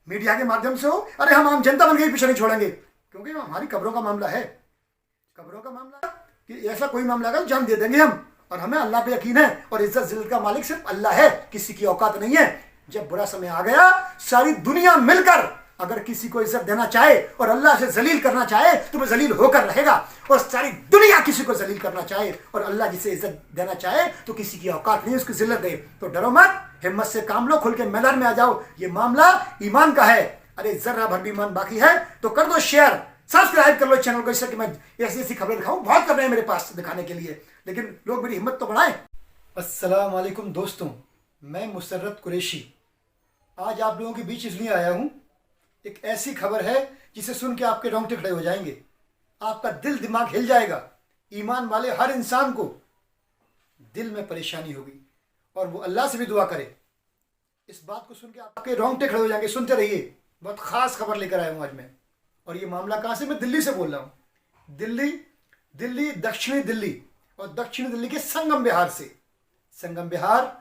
Media के माध्यम से हो, अरे हम आम जनता बन के पीछे नहीं छोड़ेंगे, क्योंकि हमारी कब्रों का मामला है। कब्रों का मामला कि ऐसा कोई मामला अगर जान दे देंगे हम, और हमें अल्लाह पे यकीन है, और इज्जत जिल्लत का मालिक सिर्फ अल्लाह है, किसी की औकात नहीं है। जब बुरा समय आ गया, सारी दुनिया मिलकर अगर किसी को इज्जत देना चाहे और अल्लाह से जलील करना चाहे तो वो जलील होकर रहेगा, और सारी दुनिया किसी को जलील करना चाहे और अल्लाह जिसे इज्जत देना चाहे तो किसी की औकात नहीं उसकी जिल्लत दे। तो डरो मत, हिम्मत से काम लो, खुल के मैदान में आ जाओ। ये मामला ईमान का है। अरे जर्रा भर भी ईमान बाकी है तो कर दो शेयर, सब्सक्राइब कर लो चैनल को, इससे कि मैं ऐसी ऐसी खबरें दिखाऊं। बहुत खबरें हैं मेरे पास दिखाने के लिए, लेकिन लोग मेरी हिम्मत तो बढ़ाएं। अस्सलाम वालेकुम दोस्तों, मैं मुसर्रत कुरैशी आज आप लोगों के बीच इसलिए आया हूं, एक ऐसी खबर है जिसे सुन के आपके रोंगटे खड़े हो जाएंगे, आपका दिल दिमाग हिल जाएगा। ईमान वाले हर इंसान को दिल में परेशानी होगी और वो अल्लाह से भी दुआ करे। इस बात को सुन के आपके रोंगटे खड़े हो जाएंगे। सुनते रहिए, बहुत खास खबर लेकर आया हूं आज मैं। और ये मामला कहाँ से? मैं दिल्ली से बोल रहा हूँ। दिल्ली दक्षिणी दिल्ली, और दक्षिणी दिल्ली के संगम विहार से। संगम विहार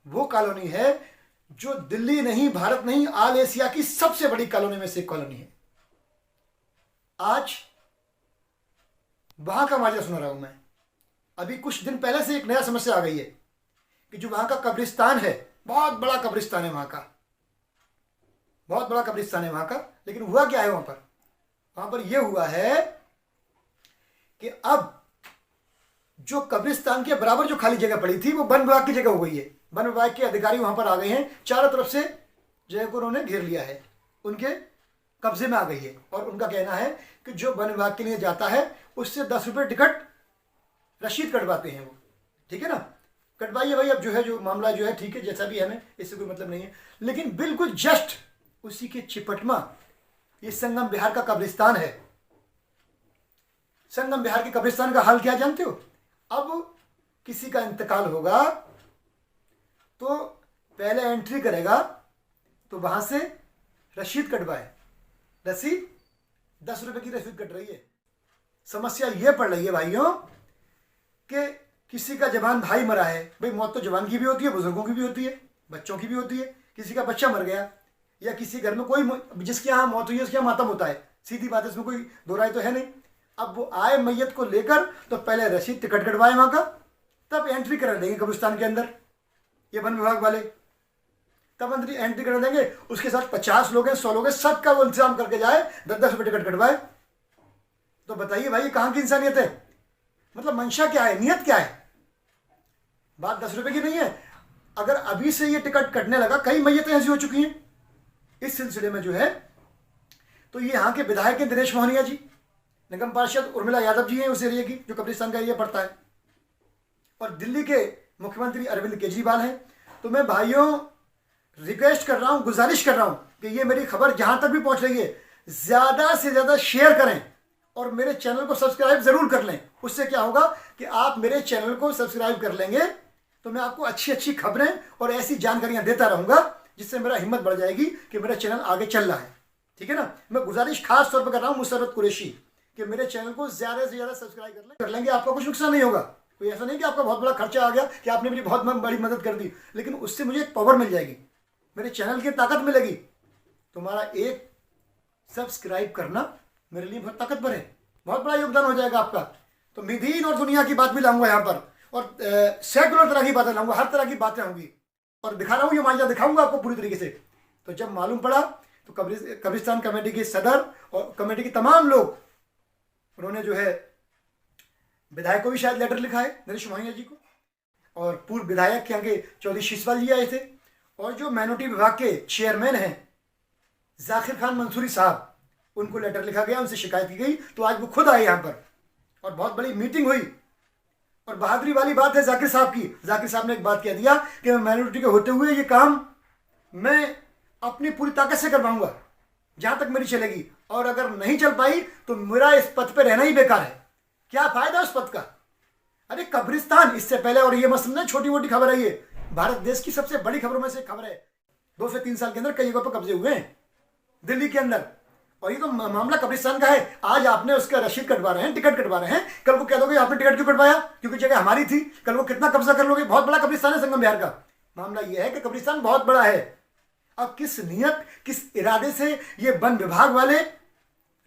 वो कॉलोनी है जो दिल्ली नहीं, भारत नहीं, ऑल एशिया की सबसे बड़ी कॉलोनी में से एक कॉलोनी है। आज वहां का माजरा सुना रहा हूं मैं। अभी कुछ दिन पहले से एक नया समस्या आ गई है कि जो वहां का कब्रिस्तान है, बहुत बड़ा कब्रिस्तान है वहां का, बहुत बड़ा कब्रिस्तान है वहां का। लेकिन हुआ क्या है वहां पर यह हुआ है कि अब जो कब्रिस्तान के बराबर जो खाली जगह पड़ी थी वो वन विभाग की जगह हो गई है। वन विभाग के अधिकारी वहां पर आ गए हैं, चारों तरफ से जगह को उन्होंने घेर लिया है, उनके कब्जे में आ गई है। और उनका कहना है कि जो वन विभाग के लिए जाता है उससे 10 रुपये टिकट रसीद कटवाते हैं वो। ठीक है ना, कटवाइए भाई। अब जो है जो मामला जो है ठीक है, जैसा भी है, हमें इससे कोई मतलब नहीं है। लेकिन बिल्कुल जस्ट उसी के चिपटमा ये संगम विहार का कब्रिस्तान है। संगम विहार के कब्रिस्तान का हाल क्या जानते हो? अब किसी का इंतकाल होगा तो पहले एंट्री करेगा तो वहां से रसीद कटवाए। रसीद 10 रुपए की रसीद कट रही है। समस्या यह पड़ रही है भाइयों कि किसी का जवान भाई मरा है। भाई मौत तो जवान की भी होती है, बुजुर्गों की भी होती है, बच्चों की भी होती है। किसी का बच्चा मर गया या किसी घर में कोई जिसके यहाँ मौत हुई है उसके यहाँ मातम होता है, सीधी बात है, इसमें कोई दो राय तो है नहीं। अब वो आए मैयत को लेकर तो पहले रसीद टिकट कटवाए वहां का, तब एंट्री करा देंगे कब्रिस्तान के अंदर ये वन विभाग वाले, तब एंट्री करा देंगे। उसके साथ 50 लोग हैं, 100 लोग हैं, सबका वो इंतजाम करके जाए, 10-10 रुपये टिकट कटवाए। तो बताइए भाई कहाँ की इंसानियत है? मतलब मंशा क्या है, नियत क्या है? बात 10 रुपये की नहीं है। अगर अभी से ये टिकट कटने लगा, कई मैयतें ऐसी हो चुकी हैं इस सिलसिले में जो है। तो ये यहाँ के विधायक हैं दिनेश मोहनिया जी, निगम पार्षद उर्मिला यादव जी हैं उस एरिया की, जो कब्रिस्तान का एरिया पड़ता है, और दिल्ली के मुख्यमंत्री अरविंद केजरीवाल हैं। तो मैं भाइयों रिक्वेस्ट कर रहा हूं, गुजारिश कर रहा हूं कि ये मेरी खबर जहां तक भी पहुंच रही है, ज्यादा से ज्यादा शेयर करें और मेरे चैनल को सब्सक्राइब जरूर कर लें। उससे क्या होगा कि आप मेरे चैनल को सब्सक्राइब कर लेंगे तो मैं आपको अच्छी अच्छी खबरें और ऐसी जानकारियां देता रहूंगा जिससे मेरा हिम्मत बढ़ जाएगी कि मेरा चैनल आगे चल रहा है। ठीक है ना, मैं गुजारिश खास तौर पर कर रहा हूं मुसर्रत कुरैशी कि मेरे चैनल को ज्यादा से ज्यादा सब्सक्राइब कर लेंगे। आपका कुछ नुकसान नहीं होगा, कोई ऐसा नहीं कि आपका बहुत बड़ा खर्चा आ गया कि आपने मेरी बहुत बड़ी मदद कर दी, लेकिन उससे मुझे एक पावर मिल जाएगी, मेरे चैनल की ताकत मिलेगी। तुम्हारा एक सब्सक्राइब करना मेरे लिए बहुत ताकतवर है, बहुत बड़ा योगदान हो जाएगा आपका। तो दीन और दुनिया की बात भी लाऊंगा यहाँ पर, और सेकुलर तरह की बातें लाऊंगा, हर तरह की बातें होंगी, और दिखा रहा हूँ ये मामला दिखाऊंगा आपको पूरी तरीके से। तो जब मालूम पड़ा तो कब्रिस्तान कमेटी के सदर और कमेटी के तमाम लोग, उन्होंने जो है विधायक को भी शायद लेटर लिखा है, दिनेश मोहनिया जी को, और पूर्व विधायक यहाँ के चौधरी शिशवाल जी आए थे, और जो माइनॉरिटी विभाग के चेयरमैन हैं जाकिर खान मंसूरी साहब, उनको लेटर लिखा गया, उनसे शिकायत की गई। तो आज वो खुद आए यहाँ पर और बहुत बड़ी मीटिंग हुई। और बहादुरी वाली बात है जाकिर साहब की, जाकिर साहब ने एक बात कह दिया कि मैं माइनॉरिटी के होते हुए ये काम मैं अपनी पूरी ताकत से करवाऊंगा जहां तक मेरी चलेगी, और अगर नहीं चल पाई तो मेरा इस पद पर रहना ही बेकार है। क्या फायदा उस पद का? अरे कब्रिस्तान, इससे पहले, और ये मत समझना छोटी मोटी खबर है, ये भारत देश की सबसे बड़ी खबरों में से खबर है। 2 से 3 साल के अंदर कई जगहों पर कब्जे हुए हैं दिल्ली के अंदर, और ये तो मामला कब्रिस्तान का है। आज आपने उसका रसीद कटवा रहे हैं, टिकट कटवा रहे हैं, कल को कह दोगे आपने टिकट क्यों कटवाया, क्योंकि जगह हमारी थी। कल को कितना कब्जा कर लोगे? बहुत बड़ा कब्रिस्तान है संगम विहार का। मामला यह है कि कब्रिस्तान बहुत बड़ा है। अब किस नियत, किस इरादे से ये वन विभाग वाले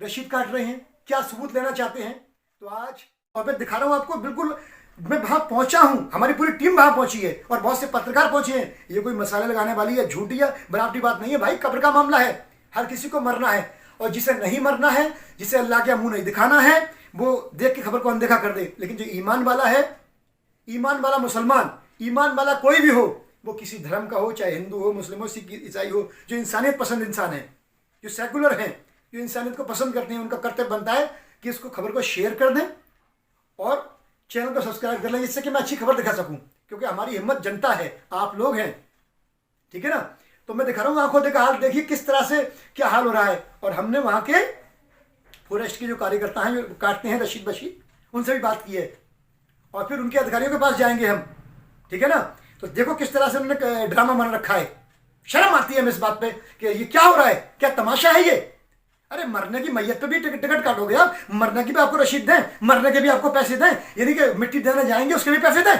रसीद काट रहे हैं, क्या सबूत लेना चाहते हैं? तो आज और मैं दिखा रहा हूं आपको, बिल्कुल मैं वहां पहुंचा हूं, हमारी पूरी टीम वहां पहुंची है और बहुत से पत्रकार पहुंचे हैं। ये कोई मसाले लगाने वाली या झूठी या बनावटी बात नहीं है भाई, कब्र का मामला है, हर किसी को मरना है, और जिसे नहीं मरना है, जिसे अल्लाह के मुंह नहीं दिखाना है, वो देख के खबर को अनदेखा कर दे। लेकिन जो ईमान वाला है, ईमान वाला मुसलमान, ईमान वाला कोई भी हो, वो किसी धर्म का हो, चाहे हिंदू हो, मुस्लिम हो, सिख, ईसाई हो, जो इंसानियत पसंद इंसान है, जो सेकुलर हैं, जो इंसानियत को पसंद करते हैं, उनका कर्तव्य बनता है कि इसको खबर को शेयर कर दें और चैनल को सब्सक्राइब कर लें, जिससे कि मैं अच्छी खबर दिखा सकूं, क्योंकि हमारी हिम्मत जनता है, आप लोग हैं, ठीक है ना। तो मैं दिखा रहा हूँ, आंखों देखा हाल देखिए किस तरह से क्या हाल हो रहा है। और हमने वहां के फॉरेस्ट के जो कार्यकर्ता हैं, जो काटते हैं रशीद बशीद, उनसे भी बात की है और फिर उनके अधिकारियों के पास जाएंगे हम, ठीक है ना। तो देखो किस तरह से उन्होंने ड्रामा बना रखा है। शर्म आती है हमें इस बात पे कि ये क्या हो रहा है, क्या तमाशा है ये। अरे मरने की मैयत पे भी टिकट काटोगे आप, मरने की भी आपको रशीद दें, मरने के भी आपको पैसे दें, यानी कि मिट्टी देने जाएंगे उसके भी पैसे दें।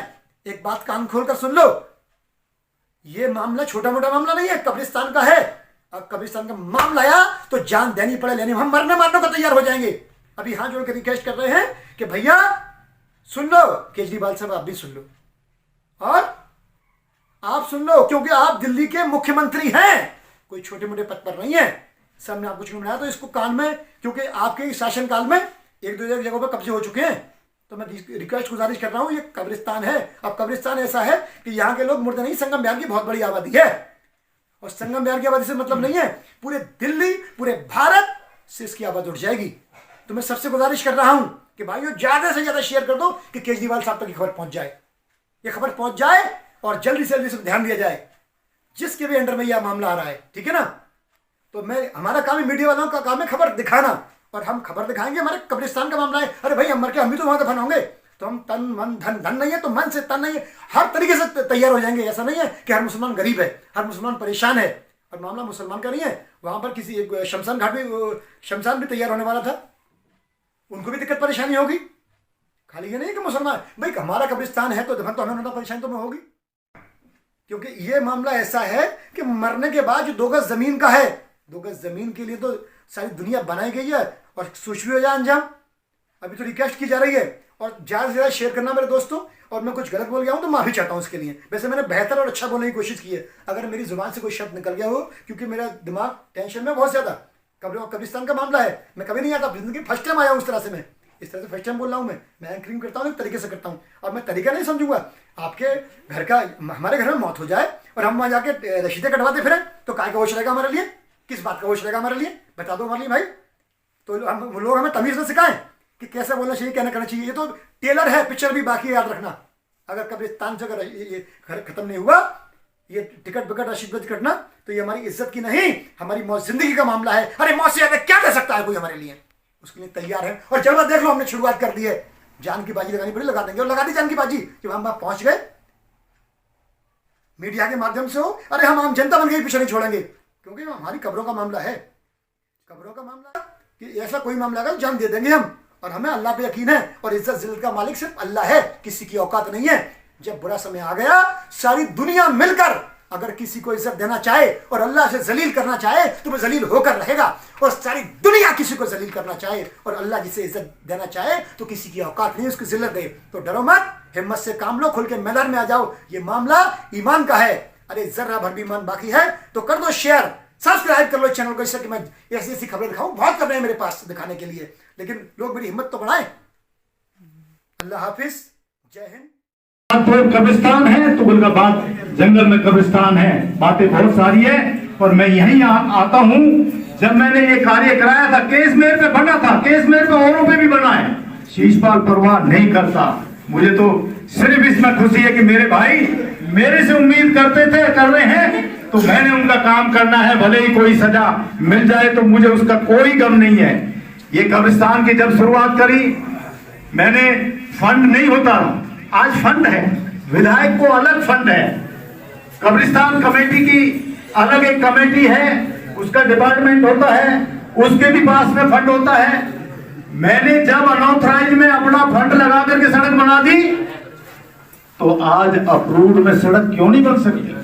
एक बात कान खोल कर सुन लो, ये मामला छोटा मोटा मामला नहीं है, कब्रिस्तान का है। अब कब्रिस्तान का मामला आया तो जान देनी पड़े लेनी, हम मरने मारने को तैयार हो जाएंगे। अभी हाथ जोड़ के रिक्वेस्ट कर रहे हैं कि भैया सुन लो, केजरीवाल साहब आप भी सुन लो और आप सुन लो, क्योंकि आप दिल्ली के मुख्यमंत्री हैं, कोई छोटे मोटे पद पर नहीं है। सब ने आपको चुन बनाया, तो इसको कान में, क्योंकि आपके शासन काल में एक दो जगहों पर कब्जे हो चुके हैं, तो मैं रिक्वेस्ट गुजारिश कर रहा हूं, ये कब्रिस्तान है। अब कब्रिस्तान ऐसा है कि यहाँ के लोग मुर्दे नहीं, संगम विहार की बहुत बड़ी आबादी है, और संगम विहार की आबादी से मतलब नहीं है, पूरे दिल्ली, पूरे भारत से इसकी आबादी उठ जाएगी। तो मैं सबसे गुजारिश कर रहा हूं कि भाइयों ज्यादा से ज्यादा शेयर कर दो कि केजरीवाल साहब तक ये खबर पहुंच जाए, ये खबर पहुंच जाए और जल्दी से जल्दी ध्यान दिया जाए जिसके भी अंडर में यह मामला आ रहा है, ठीक है ना। तो मैं, हमारा काम है, मीडिया वालों का काम है खबर दिखाना, और हम खबर दिखाएंगे। हमारे कब्रिस्तान का मामला है, अरे भाई हम मर के हम भी तो वहां दफन होंगे, तो हम तन मन धन, धन नहीं है तो मन से तन नहीं है, हर तरीके से तैयार हो जाएंगे। ऐसा नहीं है कि हर मुसलमान गरीब है, हर मुसलमान परेशान है, और मामला मुसलमान का नहीं है। वहां पर किसी एक शमशान घाट भी, शमशान भी तैयार होने वाला था, उनको भी दिक्कत परेशानी होगी। खाली ये नहीं कि मुसलमान, भाई हमारा कब्रिस्तान है तो दफन तो हमें परेशानी तो होगी, क्योंकि ये मामला ऐसा है कि मरने के बाद जो 2 गज जमीन का है, 2 गज जमीन के लिए तो सारी दुनिया बनाई गई है, और सोच भी हो जाए अंजाम। अभी तो रिक्वेस्ट की जा रही है, और ज्यादा से ज्यादा शेयर करना मेरे दोस्तों। और मैं कुछ गलत बोल गया हूं तो माफी चाहता हूं इसके लिए। वैसे मैंने बेहतर और अच्छा बोलने की कोशिश की है, अगर मेरी जुबान से कोई शब्द निकल गया हो, क्योंकि मेरा दिमाग टेंशन में बहुत ज्यादा, कब्रिस्तान का मामला है, मैं कभी नहीं आता, जिंदगी फर्स्ट टाइम आया हूं इस तरह से, मैं इस तरह से फर्स्ट टाइम बोल रहा हूं। मैं एंकरिंग करता हूं, एक तरीके से करता हूं, और मैं तरीका नहीं समझूंगा। आपके घर का, हमारे घर में मौत हो जाए और हम वहां जाके रसीदें कटवाते फिरें, तो काय का होश रहेगा हमारे लिए, किस बात का होश रहेगा हमारे लिए, बता दो हमारे लिए भाई। तो हम लोग हमें तमीज से सिखाएं कि कैसे बोलना चाहिए, क्या करना चाहिए। ये तो टेलर है, पिक्चर भी बाकी है, याद रखना। अगर कब्रिस्तान से अगर ये घर खत्म नहीं हुआ, ये टिकट विकट रसीद कटना, तो ये हमारी इज्जत की नहीं, हमारी मौत, जिंदगी का मामला है। अरे मौत से ज्यादा क्या कर सकता है कोई हमारे लिए, उसके लिए तैयार है। और जब देख लो, हमने शुरुआत कर दी है, जान की बाजी लगानी पड़ी, लगा देंगे, और लगा दी जान की बाजी। जब हम वहां पहुंच गए मीडिया के माध्यम से हो, अरे हम आम जनता बन गई, पीछे नहीं छोड़ेंगे, क्योंकि हमारी कब्रों का मामला है, कब्रों का मामला कि ऐसा कोई मामला अगर जान दे देंगे हम, और हमें अल्लाह पे यकीन है, और इज्जत जिल्लत का मालिक सिर्फ अल्लाह है, किसी की औकात नहीं है। जब बुरा समय आ गया, सारी दुनिया मिलकर अगर किसी को इज्जत देना चाहे और अल्लाह से जलील करना चाहे, तो वो जलील होकर रहेगा, और सारी दुनिया किसी को जलील करना चाहे और अल्लाह जिसे इज्जत देना चाहे, तो किसी की औकात नहीं उसकी जिल्लत दे। तो डरो मत, हिम्मत से काम लो, खुल के मैदान में आ जाओ। ये मामला ईमान का है, अरे जर्रा भर भी ईमान बाकी है तो कर दो शेयर, सब्सक्राइब कर लो चैनल को, इससे कि मैं ऐसी ऐसी खबरें दिखाऊं। बहुत कर रहे हैं मेरे पास दिखाने के लिए, लेकिन लोग मेरी हिम्मत तो बढ़ाएं। अल्लाह हाफिज, जय हिंद। कब्रिस्तान है तो गुलगाबाद जंगल में कब्रिस्तान है, बातें बहुत सारी है। और मैं यहीं आता हूँ, जब मैंने ये कार्य कराया था, केस मेरे पे बना था, केस मेरे पे औरों पे भी बना है, शीशपाल परवाह नहीं करता। मुझे तो सिर्फ इसमें खुशी है कि मेरे भाई मेरे से उम्मीद करते थे, कर रहे हैं, तो मैंने उनका काम करना है। भले ही कोई सजा मिल जाए तो मुझे उसका कोई गम नहीं है। ये कब्रिस्तान की जब शुरुआत करी, मैंने फंड नहीं होता, आज फंड है, विधायक को अलग फंड है, कब्रिस्तान कमेटी की अलग एक कमेटी है, उसका डिपार्टमेंट होता है, उसके भी पास में फंड होता है। मैंने जब अनऑथराइज में अपना फंड लगा करके सड़क बना दी, तो आज अप्रूव्ड में सड़क क्यों नहीं बन सकती?